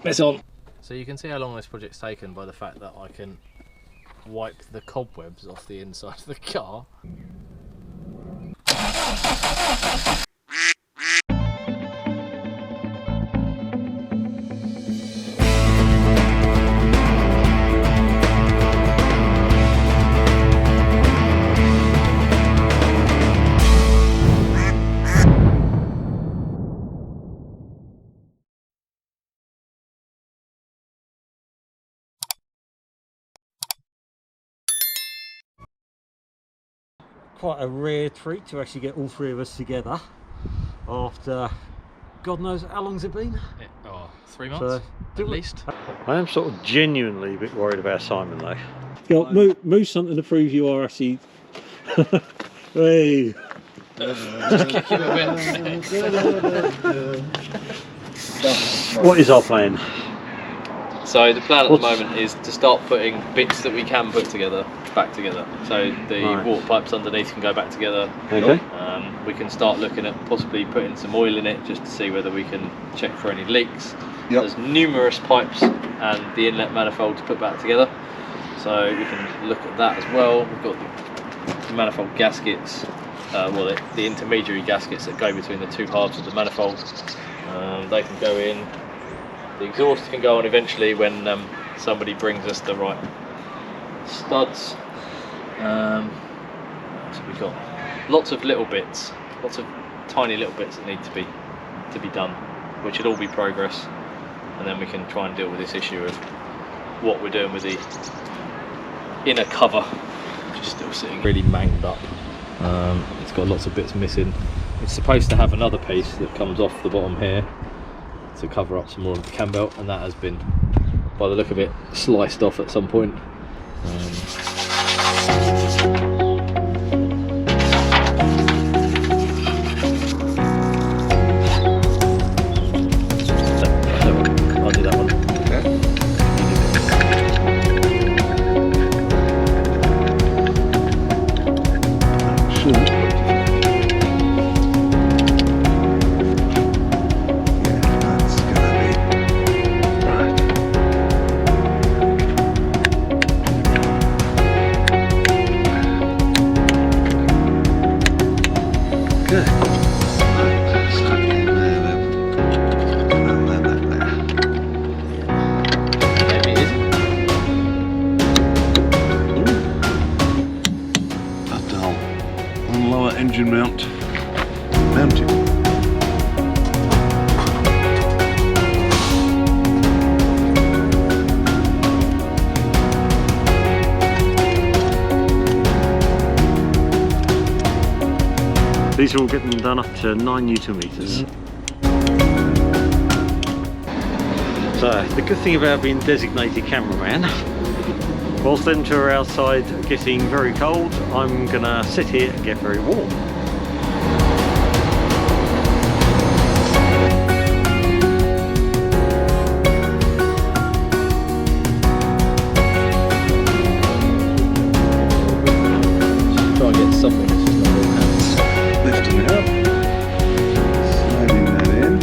It's on. So you can see how long this project's taken by the fact that I can wipe the cobwebs off the inside of the car. Quite a rare treat to actually get all three of us together after God knows how long's it been? 3 months at least. I am sort of genuinely a bit worried about Simon though. Go, move something to prove you are actually. Hey. Just kick him a bit. What is our plan? So the plan at the moment is to start putting bits that we can put together back together. So the water pipes underneath can go back together. Okay. We can start looking at possibly putting some oil in it just to see whether we can check for any leaks. Yep. There's numerous pipes and the inlet manifold to put back together. So we can look at that as well. We've got the manifold gaskets, well the intermediary gaskets that go between the two halves of the manifold. They can go in. The exhaust can go on eventually when somebody brings us the right studs. So we've got lots of little bits, lots of tiny little bits that need to be done, which should all be progress, and then we can try and deal with this issue of what we're doing with the inner cover, which is still sitting really manged up. It's got lots of bits missing. It's supposed to have another piece that comes off the bottom here to cover up some more of the cam belt, and that has been, by the look of it, sliced off at some point. I'll do that one. Engine mount mounted. These are all getting done up to 9 Newton meters. So the good thing about being designated cameraman, whilst them two are outside getting very cold, I'm gonna sit here and get very warm. Try and get something that's just not all hands. Lifting it up, sliding that in.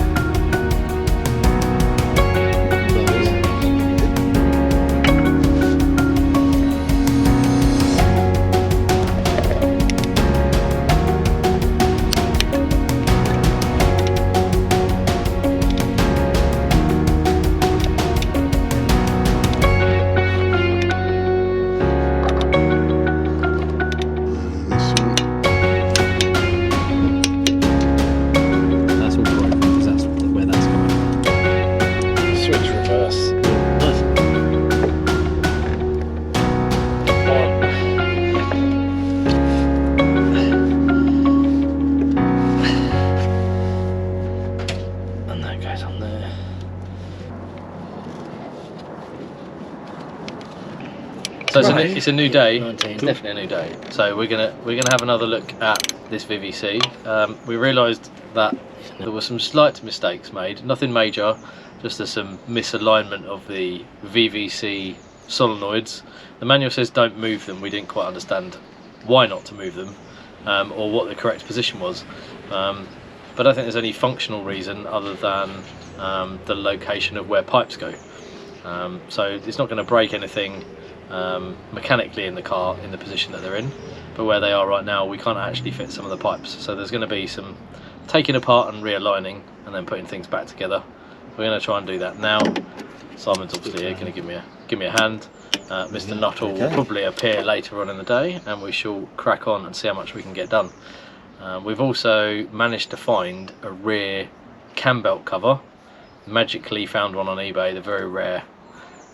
So it's a new day. It's definitely a new day. So we're gonna have another look at this VVC. We realised that there were some slight mistakes made, nothing major, just there's some misalignment of the VVC solenoids. The manual says don't move them. We didn't quite understand why not to move them, or what the correct position was. but I don't think there's any functional reason other than the location of where pipes go. So it's not going to break anything mechanically in the car in the position that they're in, but where they are right now we can't actually fit some of the pipes, so there's going to be some taking apart and realigning and then putting things back together. We're going to try and do that now. Simon's obviously here, going to give me a hand. Mr. Nuttall will probably appear later on in the day and we shall crack on and see how much we can get done. We've also managed to find a rear cam belt cover, magically found one on eBay, the very rare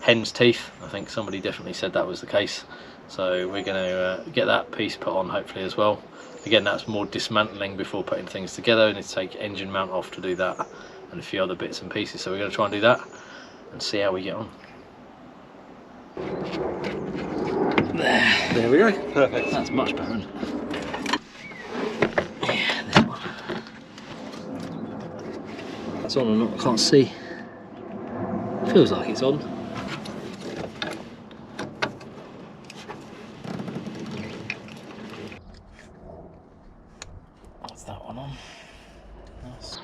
hen's teeth. I think somebody definitely said that was the case, so we're going to get that piece put on hopefully as well. Again, that's more dismantling before putting things together. We need to take engine mount off to do that and a few other bits and pieces, so we're going to try and do that and see how we get on. There we go. Perfect. That's much better, isn't it? Yeah, this one. That's on or not, I can't see. Feels like it's on. That's that one on. Nice.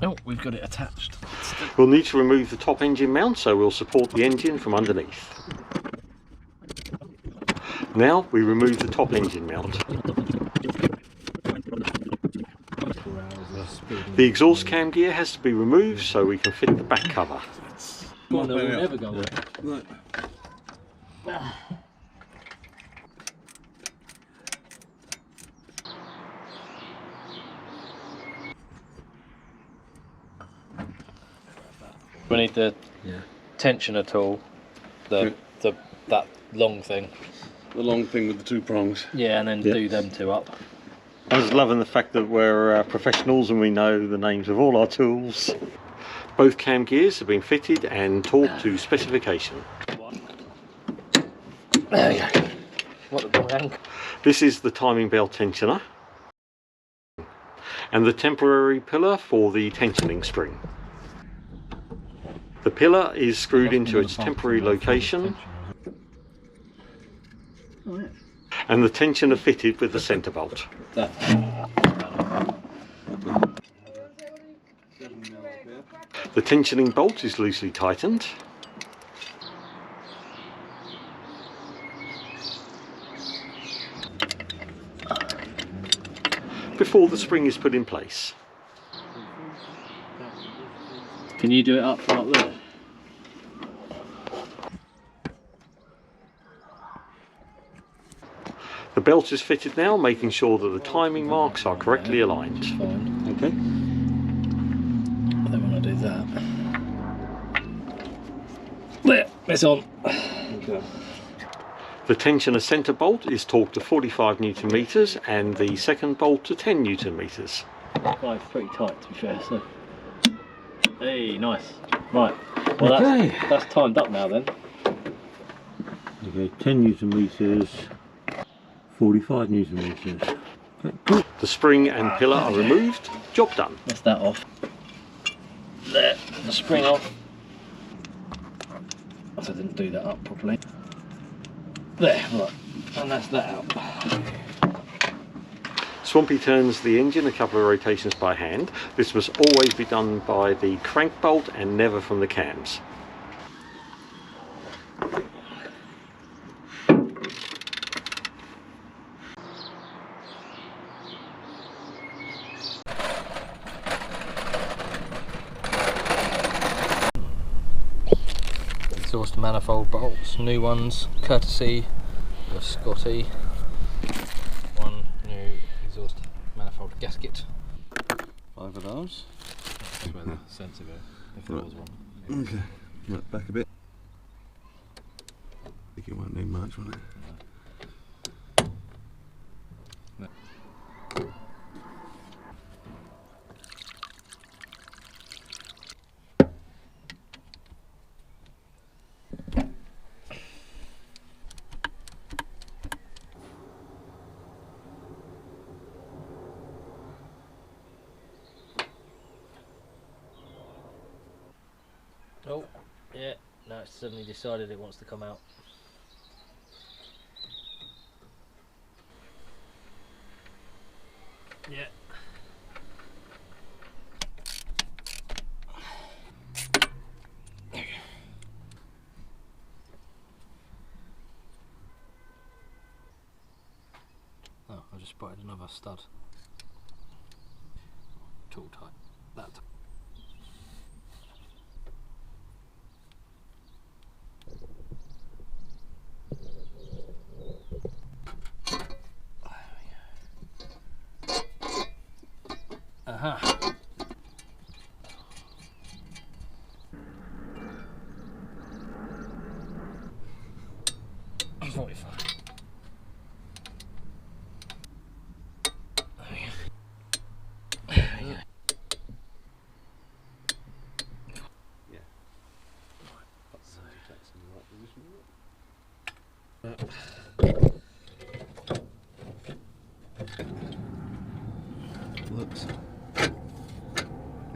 Oh, we've got it attached. We'll need to remove the top engine mount, so we'll support the engine from underneath. Now we remove the top engine mount. The exhaust cam gear has to be removed so we can fit the back cover. Well, no, we'll never go there. Right. We need the tensioner tool, that long thing. The long thing with the two prongs. Yeah, and then do them two up. I was loving the fact that we're professionals and we know the names of all our tools. Both cam gears have been fitted and torqued to specification. There we go. What the wrong angle? This is the timing belt tensioner and the temporary pillar for the tensioning spring. The pillar is screwed into its temporary location and the tensioner fitted with the centre bolt. The tensioning bolt is loosely tightened. Before the spring is put in place. Can you do it up there? The belt is fitted now, making sure that the timing marks are correctly aligned. Fine. Okay. I don't want to do that. There, it's on. Okay. The tensioner centre bolt is torqued to 45 Newton meters and the second bolt to 10 Newton meters. It's pretty tight to be fair, so. Hey, nice. Right. Well, okay. That's timed up now then. Okay, 10 Newton meters, 45 Newton meters. Okay, cool. The spring and pillar are removed. Job done. That's that off. There, the spring off. I didn't do that up properly. There, right. And that's that out. Swampy turns the engine a couple of rotations by hand. This must always be done by the crank bolt and never from the cams. Exhaust manifold bolts, new ones, courtesy of Scotty. One new exhaust manifold gasket. 5 of those. That's where the sensor goes, if there was one. Okay. Right, back a bit. I think it won't need much, will it? No. Oh, yeah, no, it's suddenly decided it wants to come out. Yeah. Oh, I just spotted another stud. Tool tight. That. Aha. 45.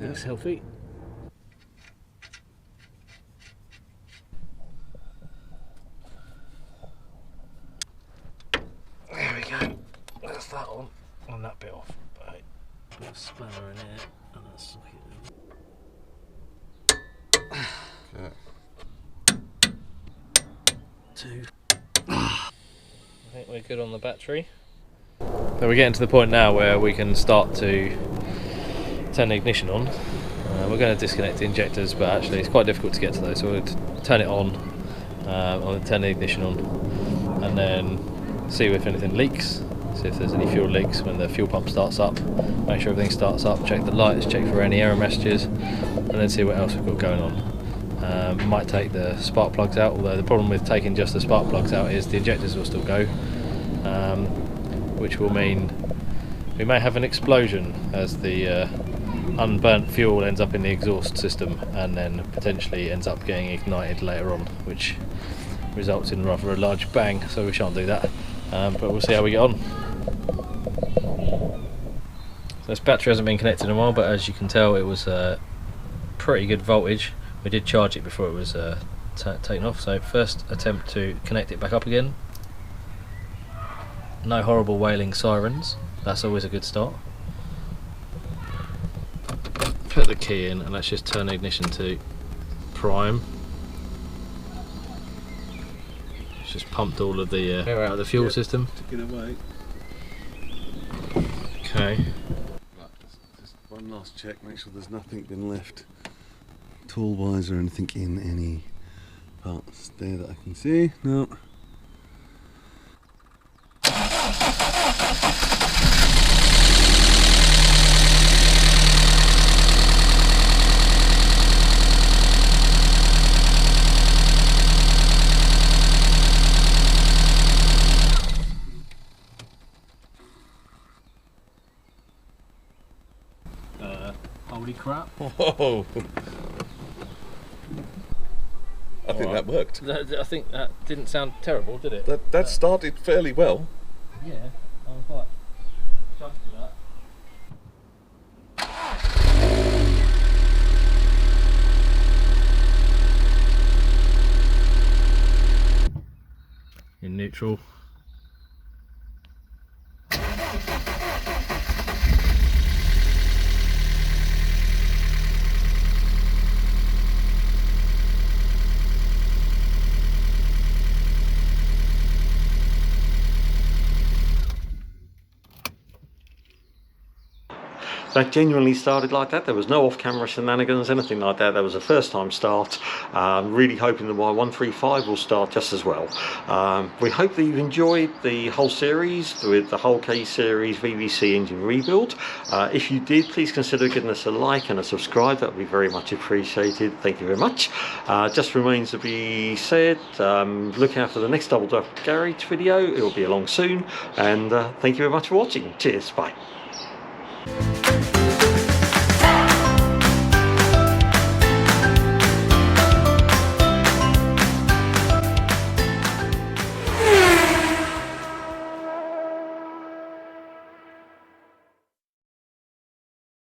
Looks healthy. There we go. That's that on. On that bit off. Right. Put a spanner in here and let's suck it in. Okay. 2. I think we're good on the battery. So we're getting to the point now where we can start to turn the ignition on. We're going to disconnect the injectors, but actually it's quite difficult to get to those, so we'll turn it on, or turn the ignition on, and then see if anything leaks, see if there's any fuel leaks when the fuel pump starts up, make sure everything starts up, check the lights, check for any error messages, and then see what else we've got going on. Might take the spark plugs out, although the problem with taking just the spark plugs out is the injectors will still go, which will mean we may have an explosion as the unburnt fuel ends up in the exhaust system and then potentially ends up getting ignited later on, which results in rather a large bang, so we shan't do that, but we'll see how we get on. So this battery hasn't been connected in a while, but as you can tell it was pretty good voltage. We did charge it before it was taken off, so first attempt to connect it back up again. No horrible wailing sirens, that's always a good start. Put the key in and let's just turn the ignition to prime. It's just pumped all of the air out of the fuel system. Took it away. Okay. Right, just one last check, make sure there's nothing been left tool wise or anything in any parts there that I can see. No. Holy crap. Whoa. I think that worked. I think that didn't sound terrible, did it? That started fairly well. Yeah, I was quite chuffed with that. In neutral. That genuinely started like that. There was no off-camera shenanigans, anything like that. That was a first-time start. Really hoping the Y135 will start just as well. We hope that you've enjoyed the whole series with the whole K series VVC engine rebuild. If you did, please consider giving us a like and a subscribe. That would be very much appreciated. Thank you very much. Just remains to be said, look out for the next Double Garage video. It will be along soon. And thank you very much for watching. Cheers. Bye.